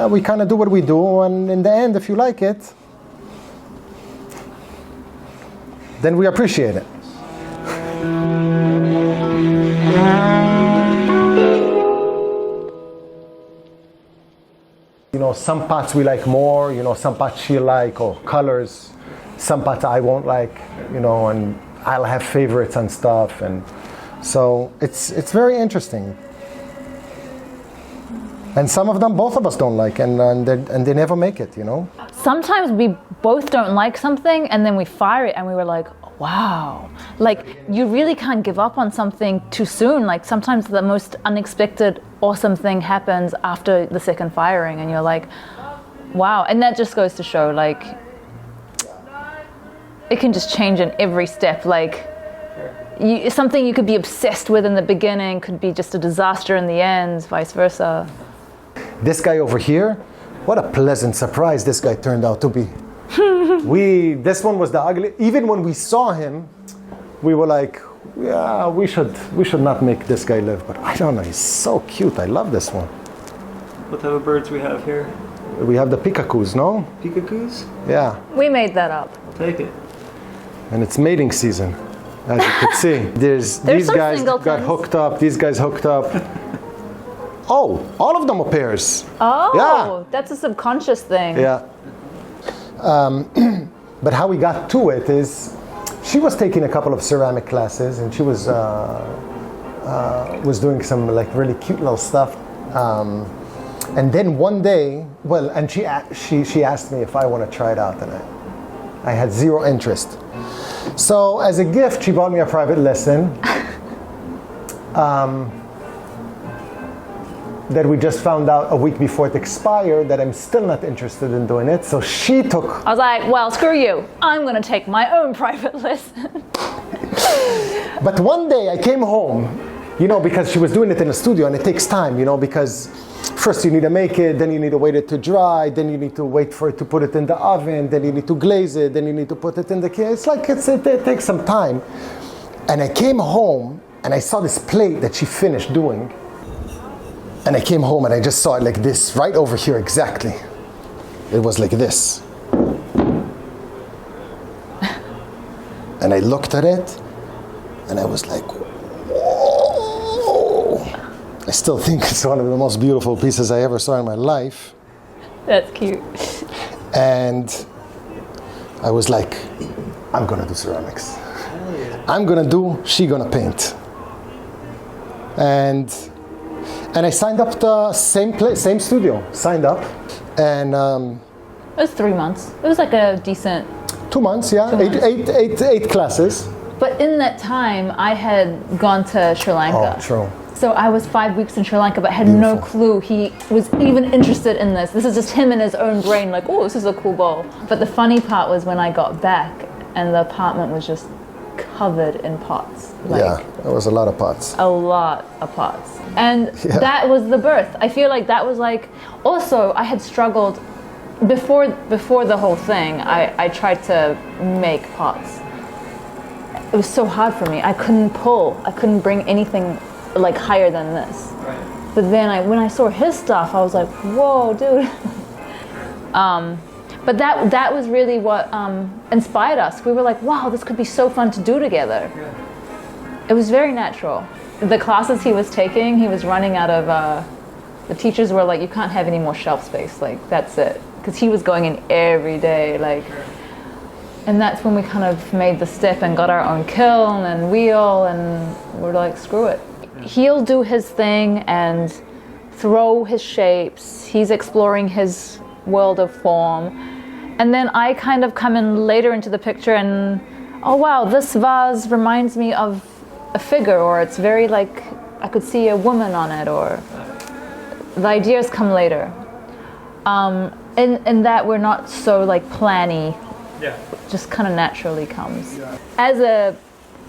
we kind of do what we do, and in the end, if you like it, then we appreciate it. You know, some pots we like more, you know, some pots she'll like, or colors. Some pots I won't like, you know, and I'll have favorites and stuff. And so it's very interesting. And some of them, both of us don't like, and they never make it, you know. Sometimes we both don't like something, and then we fire it, and we were like, wow. Like, you really can't give up on something too soon. Like, sometimes the most unexpected, awesome thing happens after the second firing, and you're like, wow. And that just goes to show, like, it can just change in every step. Like, something you could be obsessed with in the beginning could be just a disaster in the end, vice versa. This guy over here, what a pleasant surprise this guy turned out to be. This one was the ugly. Even when we saw him, we were like, yeah, we should not make this guy live. But I don't know, he's so cute. I love this one. What type of birds we have here? We have the peacocks, no? Peacocks? Yeah. We made that up. I'll take it. And it's mating season, as you could see. These guys singletons. got hooked up. These guys hooked up. Oh, all of them are pairs. Oh, yeah. That's a subconscious thing. Yeah. But how we got to it is, she was taking a couple of ceramic classes, and she was doing some like really cute little stuff. And then one day, well, and she asked me if I want to try it out, and I had zero interest. So as a gift, she bought me a private lesson. That we just found out a week before it expired that I'm still not interested in doing it. So she took... I was like, well, screw you. I'm going to take my own private lesson. But one day I came home, you know, because she was doing it in the studio, and it takes time, you know, because first you need to make it, then you need to wait it to dry, then you need to wait for it to put it in the oven, then you need to glaze it, then you need to put it in the kitchen. It's like it takes some time. And I came home and I saw this plate that she finished doing. And I came home and I just saw it like this, right over here exactly. It was like this. And I looked at it and I was like, whoa. I still think it's one of the most beautiful pieces I ever saw in my life. That's cute. And I was like, I'm gonna do ceramics. I'm gonna do, she gonna paint. And I signed up the same place, same studio, signed up. And it was 3 months. It was like a decent... 2 months, yeah, 2 months. Eight classes. But in that time, I had gone to Sri Lanka. Oh, true. So I was 5 weeks in Sri Lanka, but had Beautiful. no clue he was even interested in this. This is just him in his own brain, like, oh, this is a cool bowl. But the funny part was when I got back, and the apartment was just covered in pots. Like, yeah, there was a lot of pots. A lot of pots. And that was the birth. I feel like that was like, also I had struggled before the whole thing. I tried to make pots. It was so hard for me. I couldn't bring anything like higher than this. Right. But then when I saw his stuff, I was like, whoa, dude. But that was really what inspired us. We were like, wow, this could be so fun to do together. Yeah. It was very natural. The classes he was taking, he was running out of, the teachers were like, you can't have any more shelf space, like that's it. Because he was going in every day, like, and that's when we kind of made the step and got our own kiln and wheel, and we're like, screw it. He'll do his thing and throw his shapes. He's exploring his world of form. And then I kind of come in later into the picture and, oh wow, this vase reminds me of a figure, or it's very like, I could see a woman on it, or the ideas come later. In that we're not so like planny, just kind of naturally comes. Yeah. As a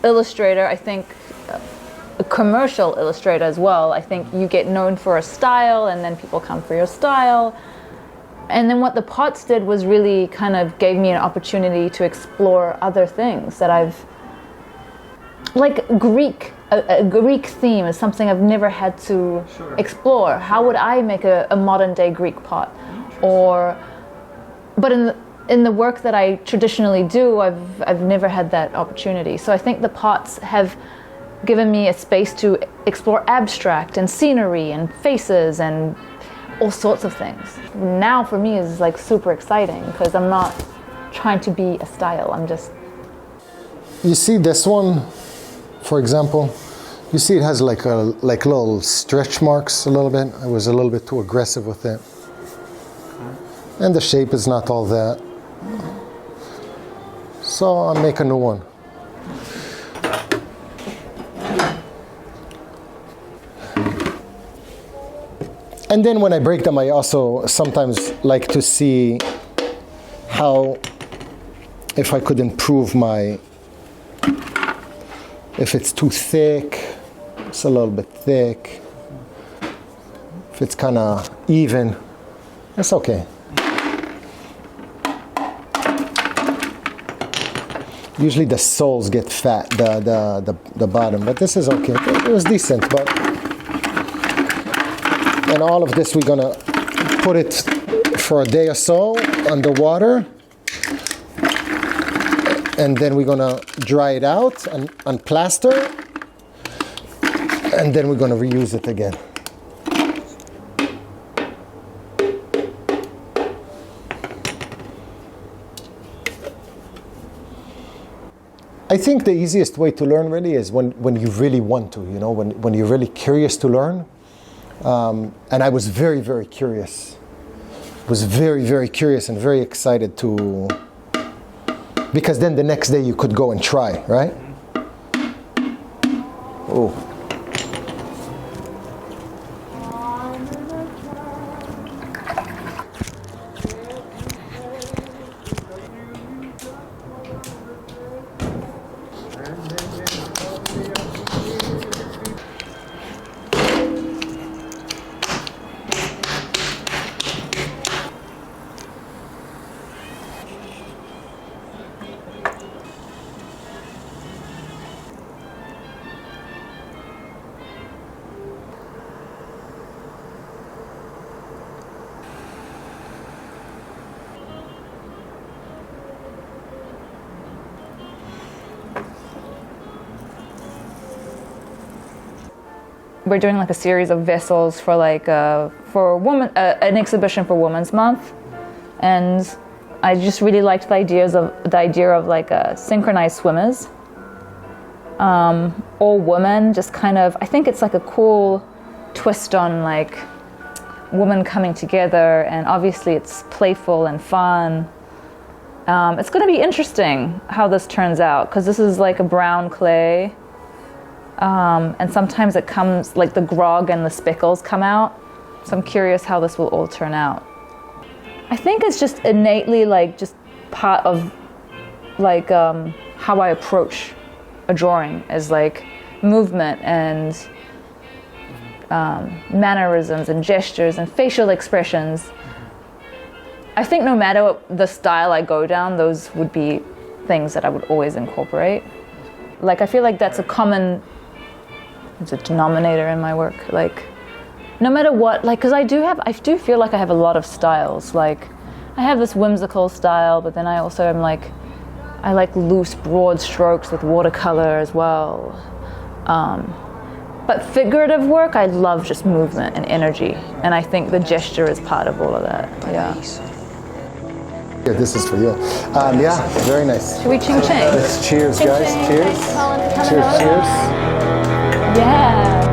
illustrator, I think, a commercial illustrator as well, I think you get known for a style and then people come for your style. And then what the pots did was really kind of gave me an opportunity to explore other things that I've, like Greek a Greek theme is something I've never had to explore. How would I make a modern day Greek pot? But in the work that I traditionally do, I've never had that opportunity. So I think the pots have given me a space to explore abstract and scenery and faces and all sorts of things. Now for me is like super exciting because I'm not trying to be a style. I'm just... You see this one, for example, you see it has like little stretch marks a little bit. I was a little bit too aggressive with it. And the shape is not all that. So I'll make a new one. And then when I break them, I also sometimes like to see how, if I could improve if it's too thick, it's a little bit thick. If it's kind of even, it's okay. Usually the soles get fat, the bottom, but this is okay. It was decent, but... And all of this, we're gonna put it for a day or so underwater. And then we're gonna dry it out and plaster. And then we're gonna reuse it again. I think the easiest way to learn really is when you really want to, you know, when you're really curious to learn. And I was very, very curious. Was very, very curious and very excited to, because then the next day you could go and try, right? Oh. We're doing like a series of vessels for like for woman an exhibition for Women's Month, and I just really liked the idea of like synchronized swimmers, all women, just kind of. I think it's like a cool twist on like women coming together, and obviously it's playful and fun. It's going to be interesting how this turns out because this is like a brown clay. And sometimes it comes, like the grog and the speckles come out. So I'm curious how this will all turn out. I think it's just innately like just part of like how I approach a drawing is like movement and mannerisms and gestures and facial expressions. I think no matter the style I go down, those would be things that I would always incorporate. Like I feel like that's a common denominator in my work. Like no matter what, like because I do feel like I have a lot of styles. Like I have this whimsical style, but then I also am like I like loose broad strokes with watercolor as well. But figurative work, I love just movement and energy, and I think the gesture is part of all of that. Yeah. Yeah, this is for you. Yeah, very nice. Should we ching ching? Let's cheers, Ching, guys. ching. Cheers. Thanks, Colin, for coming Cheers, over. cheers. Yeah.